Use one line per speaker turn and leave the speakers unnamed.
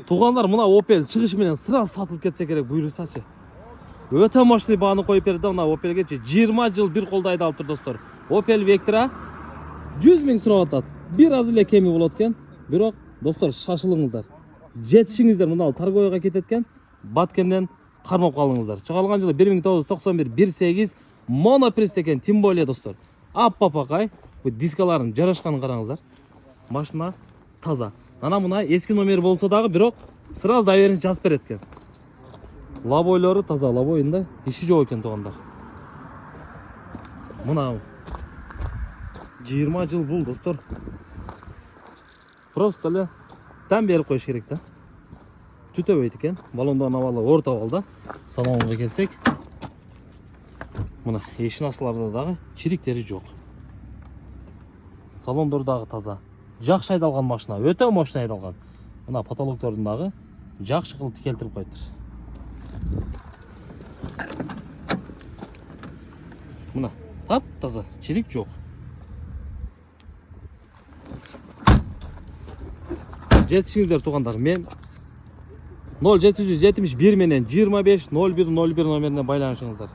Туғандар, мына Opel чыгыш менен сразу сатылып кетсе керек, буйруксачы. Өтө мощный бааны коюп берди мына Opel'гечи. 20 жыл бир колдо айдалып тур достор. Opel Vectra 100 миң сурап атат. Бир аз эле кеми болот экен. Бирок достор, шашылыңыздар. Жетишиңиздер, мына торговияга кетет экен. Баткенден кармап калыңыздар. Чыгарылган жылы 1991-18 моноприст экен, тем более достор. Аппапакай, бу дискаларын жарашканын караңыздар. Машина таза. Ана мына эски номер болсо дагы, бирок сразу доверенность жазып берет экен. Лобойлору таза, лобойунда иши жок экен тугандар. Мына 20 жыл бул достор. Просто эле там берип коюш керек да. Түтөбөйт экен. Балондон абалы орто абалда. Салонго келсек, мына эшин астыларда дагы чириктери жок. Салондор дагы таза. Жакшы айдалган машина, өтө мощный айдалган. Мына потолоктордун дагы жакшы кылып тикелтирип коюптур. Мына тап таза, чирик жок. Жетишиңиздер тугандар, мен 0771 менен 25 01 01 номерине байланышыңыздар.